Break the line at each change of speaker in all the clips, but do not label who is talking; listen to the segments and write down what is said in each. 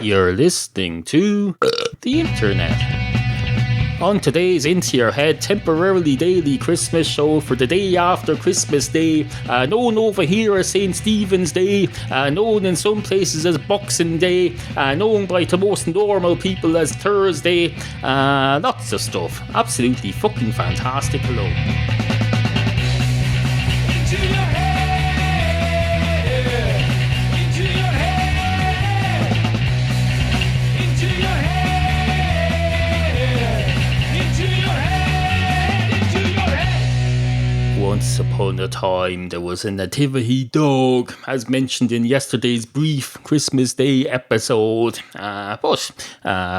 You're listening to the internet. On today's Into Your Head temporarily daily Christmas show for the day after Christmas Day, known over here as St. Stephen's Day, known in some places as Boxing Day, known by the most normal people as Thursday, lots of stuff. Absolutely fucking fantastic. Hello. Into your head. Once upon a time, there was a nativity dog, as mentioned in yesterday's brief Christmas Day episode. But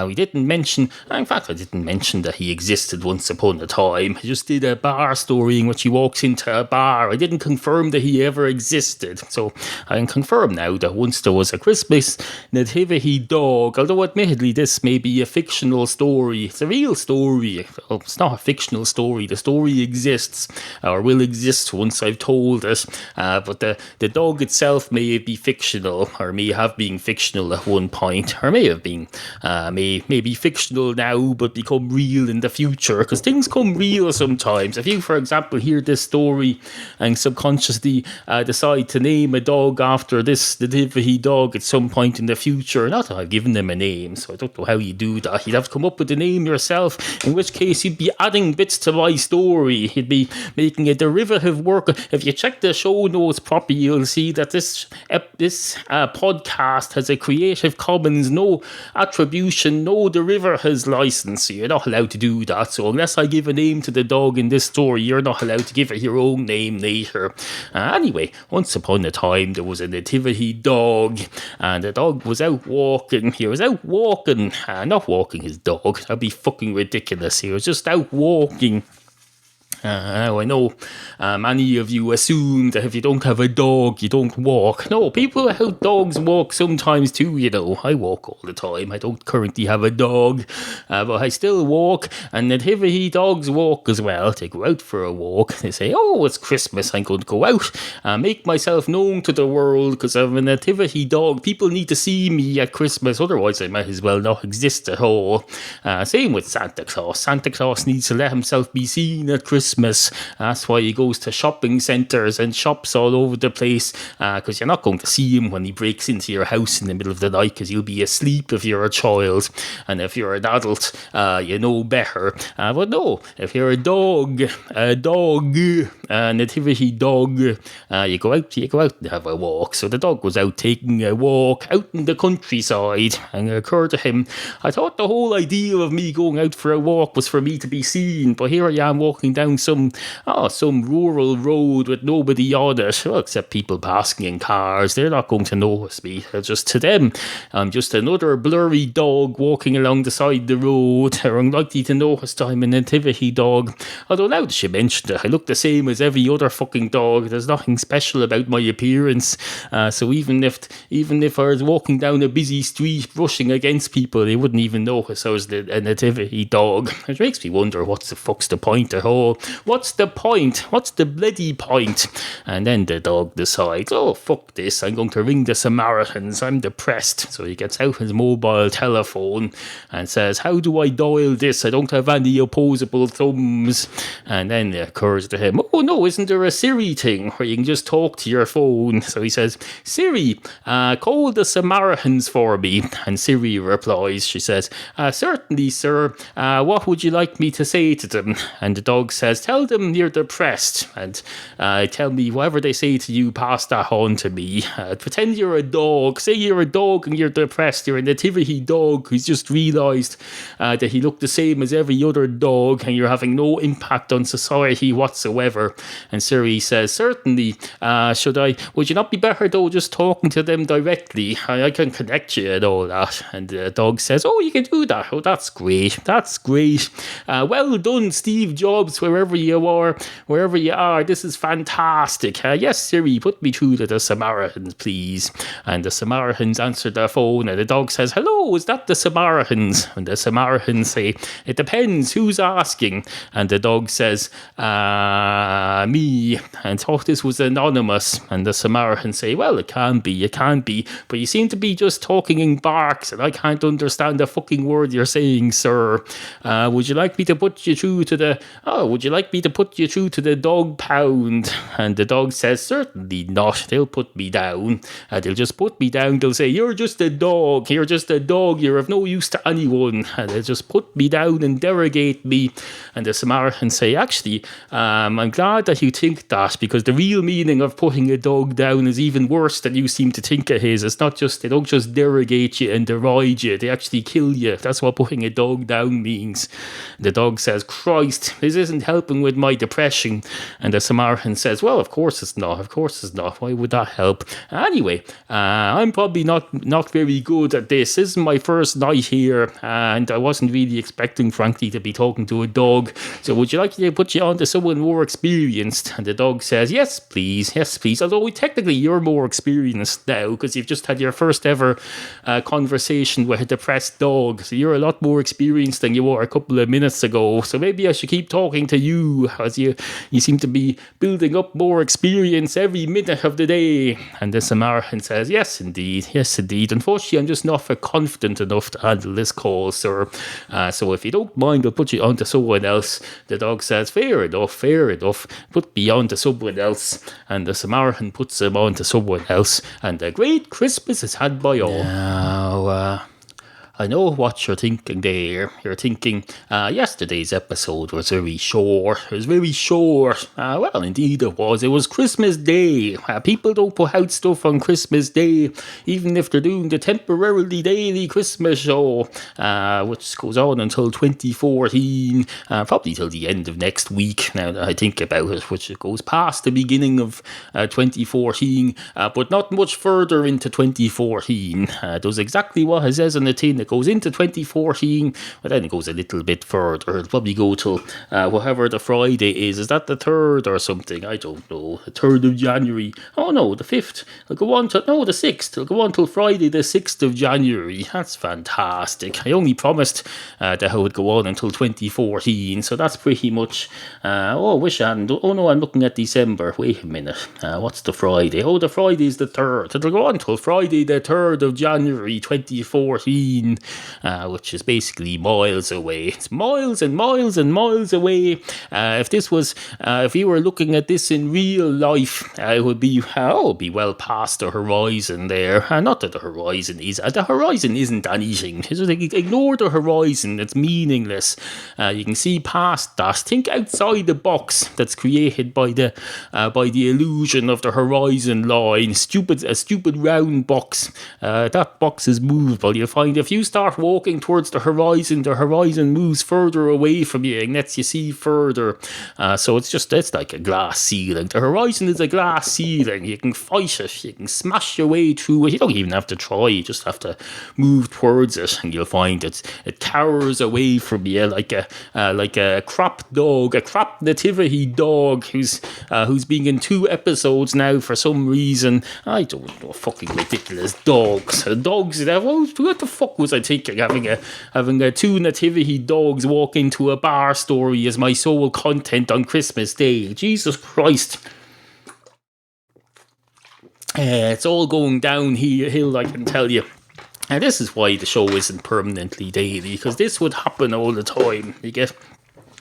we didn't mention, in fact, I didn't mention that he existed once upon a time. I just did a bar story in which he walks into a bar. I didn't confirm that he ever existed. So I can confirm now that once there was a Christmas nativity dog, although admittedly this may be a fictional story. It's a real story. Well, it's not a fictional story. The story exists, or will exist once I've told it, but the dog itself may be fictional, or may have been fictional at one point, or may have been may be fictional now but become real in the future, because things come real sometimes. If you, for example, hear this story and subconsciously decide to name a dog after this nativity dog at some point in the future, not that I've given them a name, so I don't know how you do that. You'd have to come up with the name yourself, in which case you'd be adding bits to my story. You'd be making a derivative work. If you check the show notes properly, you'll see that this podcast has a Creative Commons, no attribution, no derivative license. You're not allowed to do that. So unless I give a name to the dog in this story, you're not allowed to give it your own name later. Anyway, once upon a time, there was a nativity dog, and the dog was out walking. He was out walking, not walking his dog. That'd be fucking ridiculous. He was just out walking. Now, I know many of you assume that if you don't have a dog, you don't walk. No, people without dogs walk sometimes too, you know. I walk all the time. I don't currently have a dog, but I still walk, and nativity dogs walk as well. They go out for a walk. They say, oh, it's Christmas, I'm going to go out and make myself known to the world because I'm a nativity dog. People need to see me at Christmas, otherwise I might as well not exist at all. Same with Santa Claus. Santa Claus needs to let himself be seen at Christmas. That's why he goes to shopping centres and shops all over the place, because you're not going to see him when he breaks into your house in the middle of the night, because you'll be asleep if you're a child, and if you're an adult, you know better. But no, if you're a dog, nativity dog, you go out and have a walk. So the dog was out taking a walk out in the countryside, and it occurred to him, I thought the whole idea of me going out for a walk was for me to be seen, but here I am walking down some rural road with nobody on it, well, except people passing in cars. They're not going to notice me. Just to them, I'm just another blurry dog walking along the side of the road. They're unlikely to notice that I'm a nativity dog. Although now that you mentioned it, I look the same as every other fucking dog. There's nothing special about my appearance. So even if I was walking down a busy street brushing against people, they wouldn't even notice I was a nativity dog. It makes me wonder what the fuck's the point at all. What's the point? What's the bloody point? And then the dog decides, oh, fuck this, I'm going to ring the Samaritans, I'm depressed. So he gets out his mobile telephone and says, how do I dial this? I don't have any opposable thumbs. And then it occurs to him, oh no, isn't there a Siri thing where you can just talk to your phone? So he says, Siri, call the Samaritans for me. And Siri replies, she says, certainly, sir, what would you like me to say to them? And the dog says, tell them you're depressed, and tell me whatever they say to you, pass that on to me. Pretend you're a dog. Say you're a dog and you're depressed. You're a nativity dog who's just realised that he looked the same as every other dog, and you're having no impact on society whatsoever. And Siri says, certainly, would you not be better though just talking to them directly? I can connect you and all that. And the dog says, oh, you can do that. Oh, that's great. Well done, Steve Jobs, wherever wherever you are, this is fantastic. Yes, Siri, put me through to the Samaritans, please. And the Samaritans answer their phone, and the dog says, hello, is that the Samaritans? And the Samaritans say, it depends, who's asking? And the dog says, me. And thought this was anonymous. And the Samaritans say, well, it can't be, but you seem to be just talking in barks, and I can't understand a fucking word you're saying, sir. Would you like me to put you through to the dog pound? And the dog says, certainly not. They'll put me down. They'll just put me down. They'll say, you're just a dog. You're of no use to anyone. And they'll just put me down and derogate me. And the Samaritans say, actually, I'm glad that you think that, because the real meaning of putting a dog down is even worse than you seem to think it is. It's not just, they don't just derogate you and deride you, they actually kill you. That's what putting a dog down means. The dog says, Christ, this isn't helping with my depression. And the Samaritan says, well, of course it's not. Why would that help? Anyway, I'm probably not very good at this. This is my first night here, and I wasn't really expecting, frankly, to be talking to a dog. So would you like me to put you on to someone more experienced? And the dog says, yes, please. Although technically you're more experienced now, because you've just had your first ever conversation with a depressed dog. So you're a lot more experienced than you were a couple of minutes ago. So maybe I should keep talking to you, as you seem to be building up more experience every minute of the day. And the Samaritan says, yes, indeed. Unfortunately, I'm just not confident enough to handle this call, sir. So if you don't mind, I'll put you on to someone else. The dog says, fair enough. Put me on to someone else. And the Samaritan puts him on to someone else. And a great Christmas is had by all. Now, I know what you're thinking there. You're thinking, yesterday's episode was very short. Well, indeed it was. It was Christmas Day. People don't put out stuff on Christmas Day, even if they're doing the temporarily daily Christmas show, which goes on until 2014, probably till the end of next week, now that I think about it, which goes past the beginning of 2014, but not much further into 2014. It does exactly what it says on the tin. It goes into 2014, but then it goes a little bit further. It'll probably go till whatever the Friday is. Is that the 3rd or something? I don't know. The 3rd of January. Oh no, the 5th. It'll go on till, the 6th. It'll go on till Friday the 6th of January. That's fantastic. I only promised that it would go on until 2014, so that's pretty much, wish I hadn't. Oh no, I'm looking at December. Wait a minute. What's the Friday? Oh, the Friday is the 3rd. It'll go on till Friday the 3rd of January 2014. Which is basically miles away. It's miles and miles and miles away. If you were looking at this in real life, it would be well past the horizon there. Not that the horizon isn't anything. Just ignore the horizon. It's meaningless. You can see past that. Think outside the box that's created by the illusion of the horizon line. A stupid round box. That box is movable. You'll find if you start walking towards the horizon moves further away from you and lets you see further. So it's like a glass ceiling. The horizon is a glass ceiling. You can fight it. You can smash your way through it. You don't even have to try. You just have to move towards it, and you'll find it cowers away from you like a crop nativity dog who's been in 2 episodes now for some reason. I don't know. Fucking ridiculous dogs. What the fuck was I thinking? Having 2 nativity dogs walk into a bar story as my sole content on Christmas Day. Jesus Christ. It's all going downhill, I can tell you. And this is why the show isn't permanently daily, because this would happen all the time.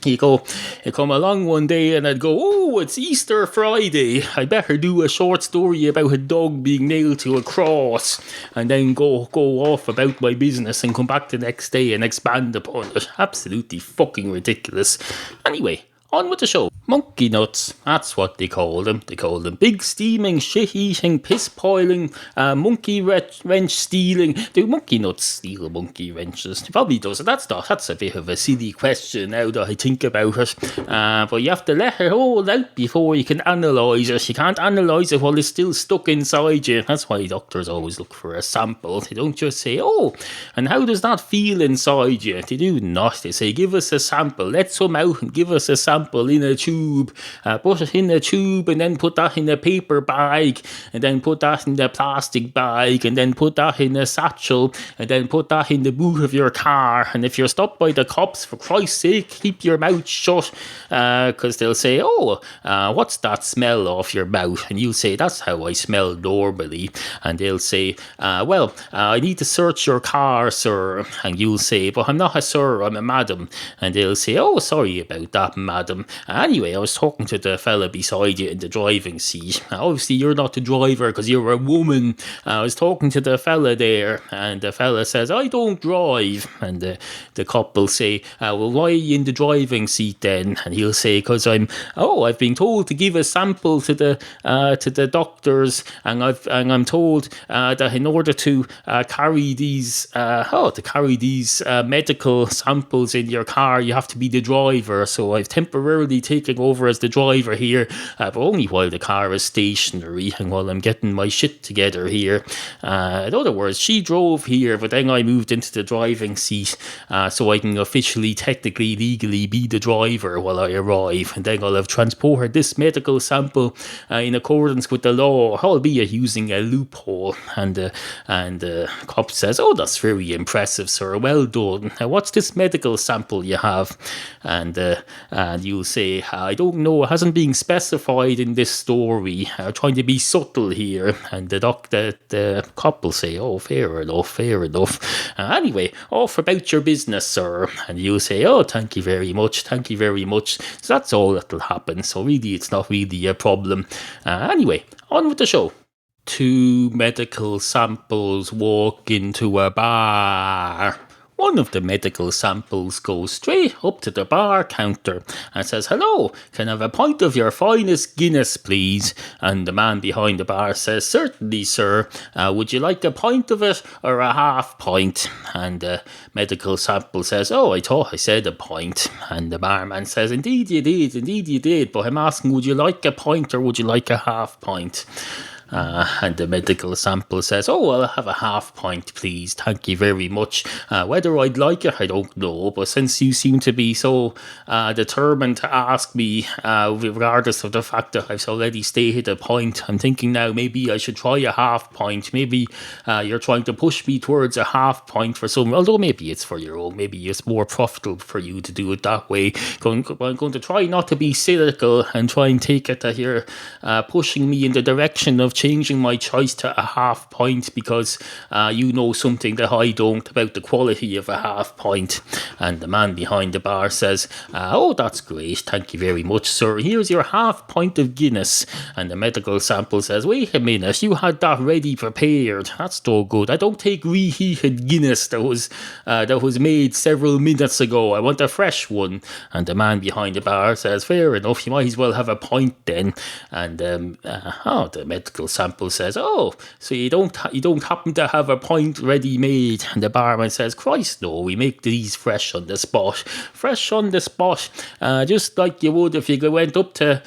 You come along one day and I'd go, oh, it's Easter Friday. I better do a short story about a dog being nailed to a cross, and then go off about my business and come back the next day and expand upon it. Absolutely fucking ridiculous. Anyway, on with the show. Monkey nuts, that's what they call them. They call them big steaming, shit-eating, piss-piling, monkey wrench stealing. Do monkey nuts steal monkey wrenches? It probably does. That's a bit of a silly question now that I think about it. But you have to let it all out before you can analyse it. You can't analyse it while it's still stuck inside you. That's why doctors always look for a sample. They don't just say, oh, and how does that feel inside you? They do not. They say, give us a sample. Let some out and give us a sample. sample in a tube, put it in a tube, and then put that in a paper bag, and then put that in the plastic bag, and then put that in a satchel, and then put that in the boot of your car. And if you're stopped by the cops, for Christ's sake, keep your mouth shut, because they'll say, what's that smell off your mouth? And you'll say, that's how I smell normally. And they'll say, I need to search your car, sir. And you'll say, but I'm not a sir, I'm a madam. And they'll say, oh, sorry about that, madam. Anyway, I was talking to the fella beside you in the driving seat. Obviously, you're not the driver because you're a woman. I was talking to the fella there, and the fella says, I don't drive. And the cop will say, well, why are you in the driving seat then? And he'll say, because I've been told to give a sample to the doctors, and I'm told that in order to carry these medical samples in your car, you have to be the driver. So I've temporarily taken over as the driver here, but only while the car is stationary and while I'm getting my shit together here. In other words, she drove here, but then I moved into the driving seat, so I can officially, technically, legally be the driver while I arrive, and then I'll have transported this medical sample in accordance with the law, albeit using a loophole. And the cop says, oh, that's very impressive, sir, well done. Now, what's this medical sample you have? And you'll say, I don't know, it hasn't been specified in this story. I'm trying to be subtle here. And the cop will say, oh, fair enough. Anyway, off about your business, sir. And you'll say, oh, thank you very much. So that's all that'll happen. So really, it's not really a problem. Anyway, on with the show. Two medical samples walk into a bar. One of the medical samples goes straight up to the bar counter and says, hello, can I have a pint of your finest Guinness, please? And the man behind the bar says, certainly, sir. Would you like a pint of it or a half pint? And the medical sample says, oh, I thought I said a pint. And the barman says, indeed you did, but I'm asking, would you like a pint or would you like a half pint? And the medical sample says, oh, I'll have a half pint, please. Thank you very much. Whether I'd like it, I don't know. But since you seem to be so determined to ask me, regardless of the fact that I've already stated a pint, I'm thinking now maybe I should try a half pint. Maybe you're trying to push me towards a half pint for some, although maybe it's for your own. Maybe it's more profitable for you to do it that way. I'm going to try not to be cynical and try and take it that you're pushing me in the direction of changing my choice to a half pint because you know something that I don't about the quality of a half pint. And the man behind the bar says, oh, that's great, thank you very much, sir. Here's your half pint of Guinness. And the medical sample says, wait a minute, you had that ready prepared. That's no good. I don't take reheated Guinness that was made several minutes ago. I want a fresh one. And the man behind the bar says, fair enough, you might as well have a pint then. And the medical sample says, oh, so you don't happen to have a pint ready made? And the barman says, Christ no, we make these fresh on the spot, just like you would if you went up to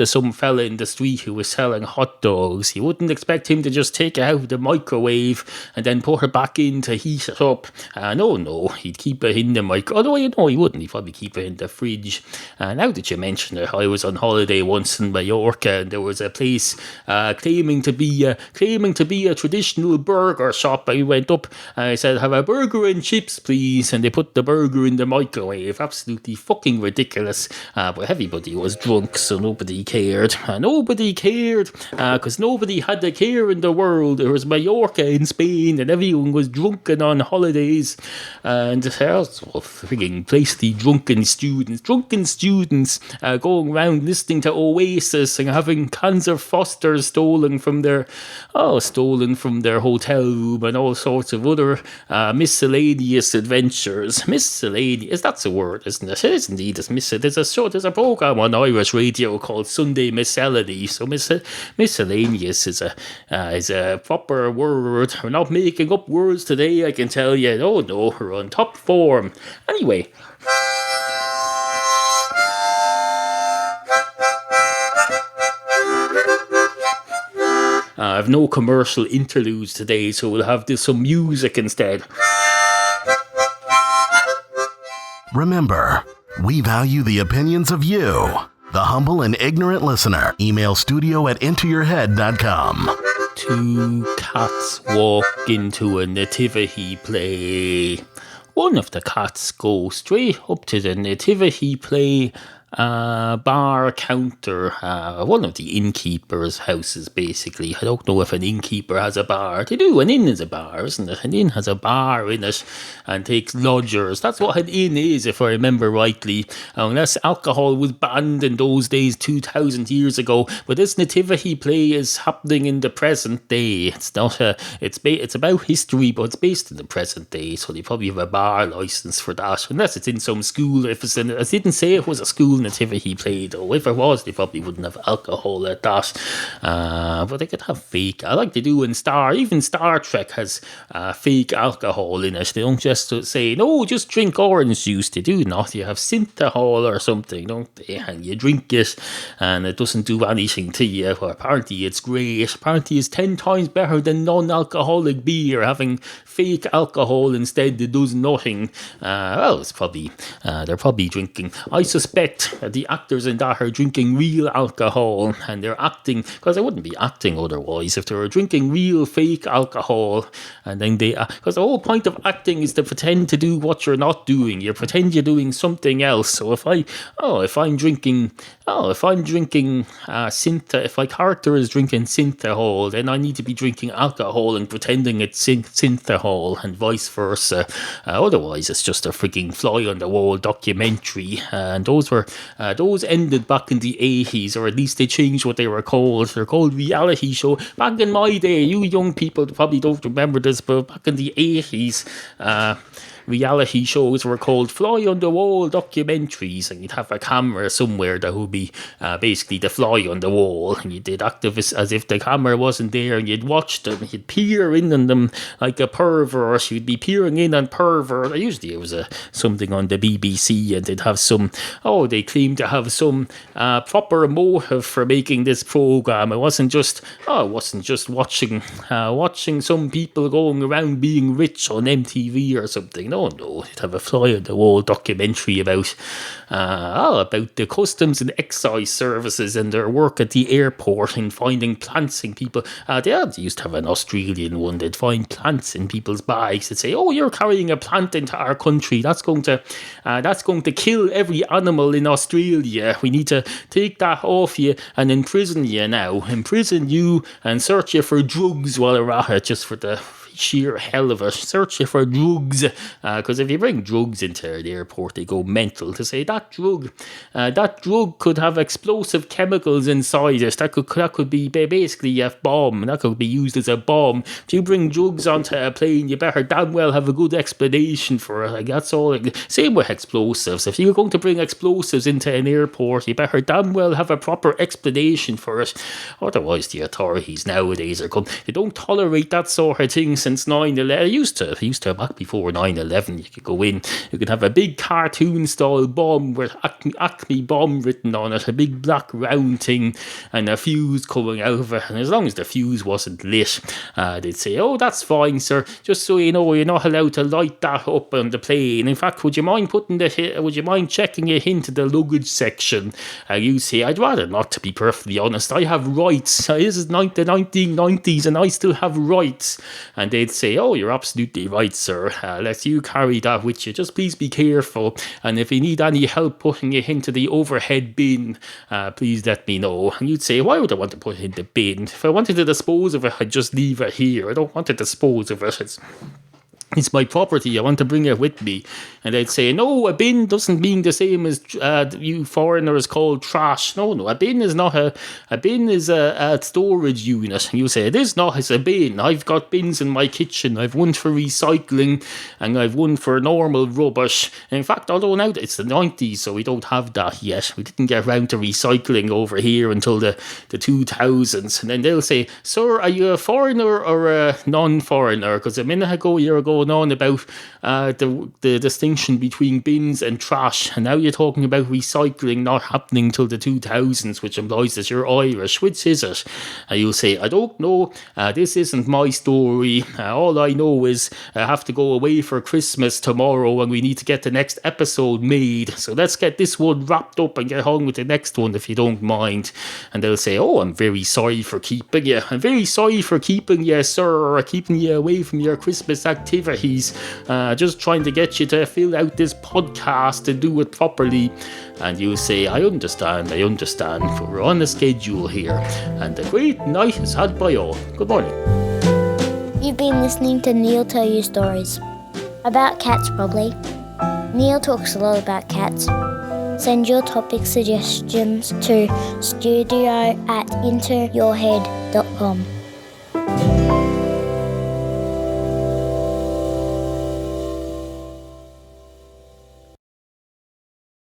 some fella in the street who was selling hot dogs. You wouldn't expect him to just take it out of the microwave and then put it back in to heat it up. No, he'd keep it in the microwave. Although he wouldn't, he'd probably keep it in the fridge. Now that you mention it, I was on holiday once in Mallorca and there was a place claiming to be a traditional burger shop. I went up and I said, have a burger and chips, please. And they put the burger in the microwave. Absolutely fucking ridiculous. But everybody was drunk, so nobody cared. Because nobody had the care in the world. There was Mallorca in Spain and everyone was drunken on holidays. And there's a frigging place, the drunken students going around listening to Oasis and having cans of Foster stolen from their hotel room and all sorts of other miscellaneous adventures. Miscellaneous, that's a word, isn't it? It is indeed. There's a program on Irish radio called Sunday Miscellany. So miscellaneous is a proper word. We're not making up words today, I can tell you. Oh no, we're on top form. Anyway. I have no commercial interludes today, so we'll have some music instead.
Remember, We value the opinions of you, the humble and ignorant listener. Email studio@intoyourhead.com.
Two cats walk into a nativity play. One of the cats goes straight up to the nativity play bar counter, one of the innkeeper's houses, basically. I don't know if an innkeeper has a bar. They do. An inn is a bar, isn't it? An inn has a bar in it and takes lodgers. That's what an inn is, if I remember rightly. Unless alcohol was banned in those days 2,000 years ago. But this nativity play is happening in the present day. It's not it's about history, but it's based in the present day. So they probably have a bar license for that, unless it's in some school. If it's in, I didn't say it was a school nativity play, though. If it was, they probably wouldn't have alcohol at that. But they could have fake. I like they do in even Star Trek has fake alcohol in it. They don't just say, no, just drink orange juice. They do not. You have synthahol or something, don't they? And you drink it, and it doesn't do anything to you. Well, apparently it's great. Apparently it's 10 times better than non-alcoholic beer. Having fake alcohol instead, it does nothing. Well, it's probably they're probably drinking. I suspect the actors in that are drinking real alcohol, and they're acting, because they wouldn't be acting otherwise if they were drinking real fake alcohol. And then because the whole point of acting is to pretend to do what you're not doing. You pretend you're doing something else. So if my character is drinking synthahol, then I need to be drinking alcohol and pretending it's synthahol, and vice versa. Otherwise, it's just a freaking fly on the wall documentary. And those ended back in the 80s, or at least they changed what they were called. They're called reality show. Back in my day, you young people probably don't remember this, but back in the 80s, reality shows were called fly on the wall documentaries, and you'd have a camera somewhere that would be basically the fly on the wall, and you did activists as if the camera wasn't there, and you'd watch them, you'd peer in on them like a pervert. You'd be peering in on pervert. Usually it was something on the BBC, and they'd have they claimed to have some proper motive for making this program. It wasn't just watching some people going around being rich on MTV or something. No, it'd have a fly on the wall documentary about the customs and excise services and their work at the airport and finding plants in people. They used to have an Australian one. They'd find plants in people's bags. They'd say, "Oh, you're carrying a plant into our country. That's going to kill every animal in Australia. We need to take that off you and imprison you now. Imprison you and search you for drugs while you're at it, just for the sheer hell of it. Search you for drugs, because if you bring drugs into the airport, they go mental to say that drug could have explosive chemicals inside it. That could be basically a bomb. That could be used as a bomb. If you bring drugs onto a plane, you better damn well have a good explanation for it. Like, that's all. Same with explosives. If you're going to bring explosives into an airport, you better damn well have a proper explanation for it. Otherwise, the authorities nowadays they don't tolerate that sort of thing. Since 9/11, used to back before 9/11, you could go in, you could have a big cartoon style bomb with Acme bomb written on it, a big black round thing, and a fuse coming out of it. And as long as the fuse wasn't lit, they'd say, "Oh, that's fine, sir. Just so you know, you're not allowed to light that up on the plane. In fact, would you mind checking it into the luggage section?" You say, "I'd rather not, to be perfectly honest. I have rights. This is the 1990s, and I still have rights." And they'd say, "Oh, you're absolutely right, sir. Let you carry that with you. Just please be careful. And if you need any help putting it into the overhead bin, please let me know." And you'd say, "Why would I want to put it in the bin? If I wanted to dispose of it, I'd just leave it here. I don't want to dispose of it. It's my property. I want to bring it with me." And they'd say, "No, a bin doesn't mean the same as you foreigners call trash. No, a bin is not a bin is a storage unit." And you say, "It is not. It's a bin. I've got bins in my kitchen. I've one for recycling and I've one for normal rubbish." And in fact, although now it's the 90s, so we don't have that yet. We didn't get around to recycling over here until the 2000s. And then they'll say, "Sir, are you a foreigner or a non-foreigner? Because a minute ago you were going, going on about the distinction between bins and trash, and now you're talking about recycling not happening till the 2000s, which implies that you're Irish. Which is it? You'll say, I don't know, this isn't my story. All I know is I have to go away for Christmas tomorrow and we need to get the next episode made. So let's get this one wrapped up and get on with the next one if you don't mind. And they'll say, oh, I'm very sorry for keeping you. I'm very sorry for keeping you, sir, keeping you away from your Christmas activities. Just trying to get you to fill out this podcast and do it properly. And you say, I understand, but we're on a schedule here. And a great night is had by all. Good morning.
You've been listening to Neil tell you stories. About cats, probably. Neil talks a lot about cats. Send your topic suggestions to studio@intoyourhead.com.